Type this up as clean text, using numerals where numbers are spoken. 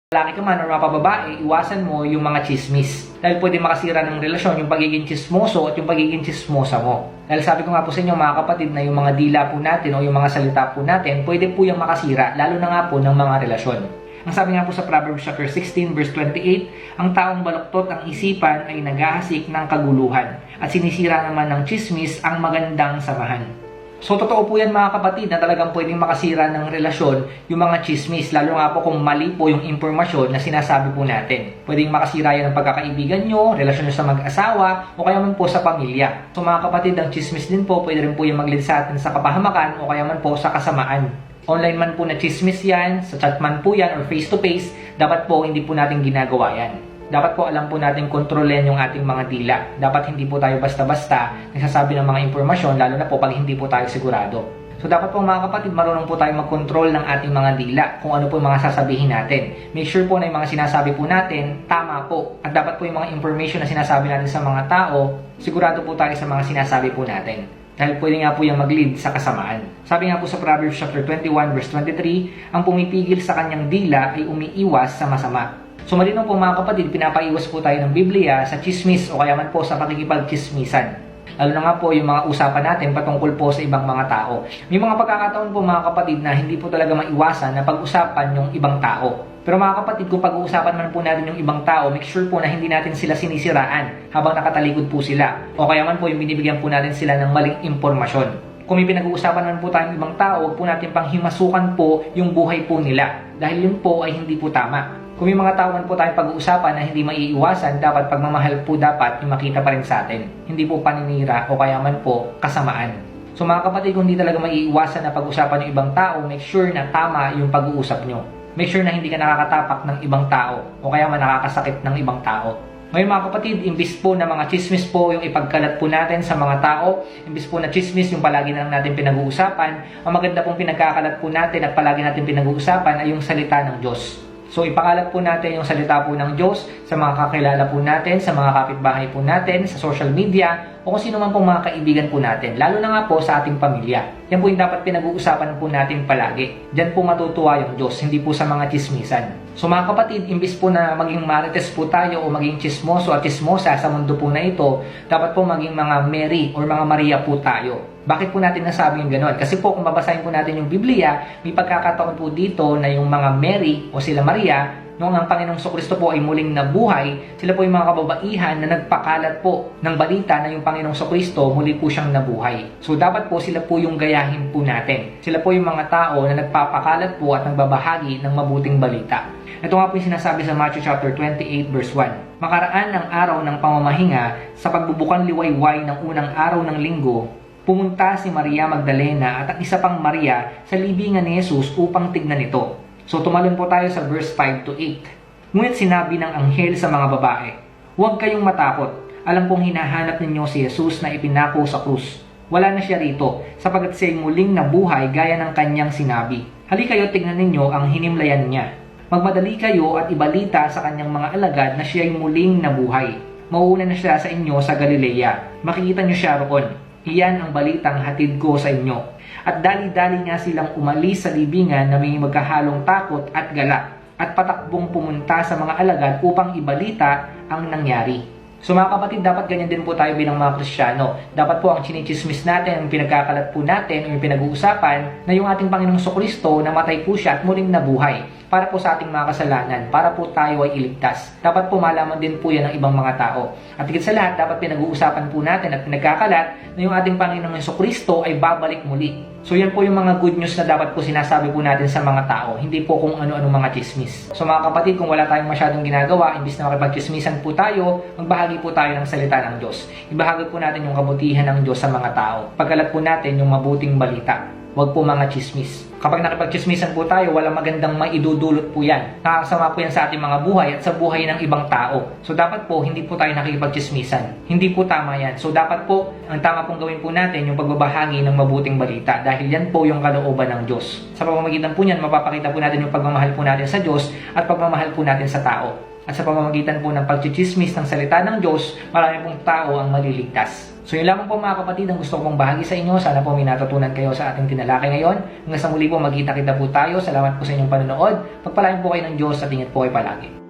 lalaki ka man or mapababae, iwasan mo yung mga chismis. Dahil pwede makasira ng relasyon yung pagiging chismoso at yung pagiging chismosa mo. Dahil sabi ko nga po sa inyo mga kapatid na yung mga dila po natin o yung mga salita po natin, pwede po yung makasira, lalo na nga po ng mga relasyon. Ang sabi nga po sa Proverbs chapter 16 verse 28, ang taong baluktot ang isipan ay naghahasik ng kaguluhan at sinisira naman ng chismis ang magandang samahan. So totoo po yan mga kapatid na talagang pwedeng makasira ng relasyon yung mga chismis, lalo nga po kung mali po yung impormasyon na sinasabi po natin. Pwedeng makasira yan ng pagkakaibigan nyo, relasyon nyo sa mag-asawa, o kaya man po sa pamilya. So mga kapatid, ang chismis din po pwede rin po yung mag-lead sa atin sa kapahamakan o kaya man po sa kasamaan. Online man po na chismis yan, sa chat man po yan, or face to face, dapat po hindi po natin ginagawa yan. Dapat po alam po natin kontrolin yung ating mga dila. Dapat hindi po tayo basta-basta nagsasabi ng mga impormasyon, lalo na po pag hindi po tayo sigurado. So dapat po mga kapatid, marunong po tayo mag-control ng ating mga dila kung ano po yung mga sasabihin natin. Make sure po na yung mga sinasabi po natin, tama po. At dapat po yung mga information na sinasabi natin sa mga tao, sigurado po tayo sa mga sinasabi po natin. Dahil pwede nga po yung mag-lead sa kasamaan. Sabi nga po sa Proverbs chapter 21 verse 23, ang pumipigil sa kanyang dila ay umiiwas sa masama. So malinaw po mga kapatid, pinapaiwas po tayo ng Biblia sa chismis o kaya man po sa pakikipag-chismisan. Lalo na nga po yung mga usapan natin patungkol po sa ibang mga tao. May mga pagkakataon po mga kapatid na hindi po talaga maiwasan na pag-usapan yung ibang tao. Pero mga kapatid, kung pag-uusapan man po natin yung ibang tao, make sure po na hindi natin sila sinisiraan habang nakatalikod po sila. O kaya man po yung binibigyan po natin sila ng maling impormasyon. Kung may pinag-uusapan man po tayong ibang tao, huwag po natin pang himasukan po yung buhay po nila. Dahil yun po ay hindi po tama. Kung may mga tao man po tayong pag-uusapan na hindi maiiwasan, dapat pagmamahal po dapat yung makita pa rin sa atin. Hindi po paninira o kaya man po kasamaan. So mga kapatid, kung hindi talaga maiiwasan na pag-usapan yung ibang tao, make sure na tama yung pag-uusap nyo. Make sure na hindi ka nakakatapak ng ibang tao o kaya man nakakasakit ng ibang tao. Ngayon mga kapatid, imbis po na mga chismis po yung ipagkalat po natin sa mga tao, imbis po na chismis yung palagi na lang natin pinag-uusapan, ang maganda pong pinagkakalat po natin at palagi natin pinag-uusapan ay yung salita ng Diyos. So ipakalat po natin yung salita po ng Diyos sa mga kakilala po natin, sa mga kapitbahay po natin, sa social media, o kung sino man pong mga kaibigan po natin, lalo na nga po sa ating pamilya. Yan po yung dapat pinag-uusapan po natin palagi. Diyan po matutuwa yung Diyos, hindi po sa mga chismisan. So mga kapatid, imbis po na maging marites po tayo o maging chismoso at chismosa sa mundo po na ito, dapat po maging mga Mary or mga Maria po tayo. Bakit po natin nasabi yung gano'n? Kasi po kung babasahin po natin yung Biblia, may pagkakataon po dito na yung mga Mary o sila Maria, noong ang Panginoong Kristo po ay muling nabuhay, sila po yung mga kababaihan na nagpakalat po ng balita na yung Panginoong Kristo muli po siyang nabuhay. So dapat po sila po yung gayahin po natin. Sila po yung mga tao na nagpapakalat po at nagbabahagi ng mabuting balita. Ito nga po yung sinasabi sa Matthew chapter 28 verse 1. Makaraan ng araw ng pamamahinga, sa pagbubukan liwayway ng unang araw ng linggo, pumunta si Maria Magdalena at ang isa pang Maria sa libingan ni Jesus upang tignan ito. So tumalon po tayo sa verse 5 to 8. Ngunit sinabi ng anghel sa mga babae, huwag kayong matakot. Alam kong hinahanap ninyo si Jesus na ipinako sa krus. Wala na siya rito, sapagat siya'y muling nabuhay gaya ng kanyang sinabi. Halika kayo, tignan ninyo ang hinimlayan niya. Magmadali kayo at ibalita sa kanyang mga alagad na siya'y muling nabuhay. Mauuna na siya sa inyo sa Galilea. Makikita niyo siya roon. Iyan ang balitang hatid ko sa inyo. At dali-dali nga silang umalis sa libingan na may magkahalong takot at galak at patakbong pumunta sa mga alagad upang ibalita ang nangyari. So mga kapatid, dapat ganyan din po tayo bilang mga Kristiyano. Dapat po ang chinichismis natin, ang pinagkakalat po natin, o yung pinag-uusapan na yung ating Panginoong Kristo namatay po siya at muling nabuhay para po sa ating mga kasalanan, para po tayo ay iligtas. Dapat po malaman din po yan ng ibang mga tao. At higit sa lahat, dapat pinag-uusapan po natin at pinagkakalat na yung ating Panginoong Kristo ay babalik muli. So yan po yung mga good news na dapat po sinasabi po natin sa mga tao, hindi po kung ano-ano mga chismis. So mga kapatid, kung wala tayong masyadong ginagawa, imbis na makipag-chismisan po tayo, magbahagi po tayo ng salita ng Diyos. Ibahagi po natin yung kabutihan ng Diyos sa mga tao. Pagkalat po natin yung mabuting balita. Huwag po mga chismis. Kapag nakipag-chismisan po tayo, walang magandang maidudulot po yan. Nakakasama po yan sa ating mga buhay at sa buhay ng ibang tao. So dapat po, hindi po tayo nakikipag-chismisan. Hindi po tama yan. So dapat po, ang tama pong gawin po natin yung pagbabahagi ng mabuting balita. Dahil yan po yung kalooban ng Diyos. Sa pamamagitan po niyan, mapapakita po natin yung pagmamahal po natin sa Diyos at pagmamahal po natin sa tao. At sa pamamagitan po ng pagchichismis ng salita ng Diyos, marami pong tao ang maliligtas. So yun lamang po mga kapatid ang gusto kong bahagi sa inyo. Sana po may natutunan kayo sa ating tinalakay ngayon. Hanggang sa muli po magkita-kita po tayo. Salamat po sa inyong panonood. Pagpalain po kayo ng Diyos at ingat po kayo palagi.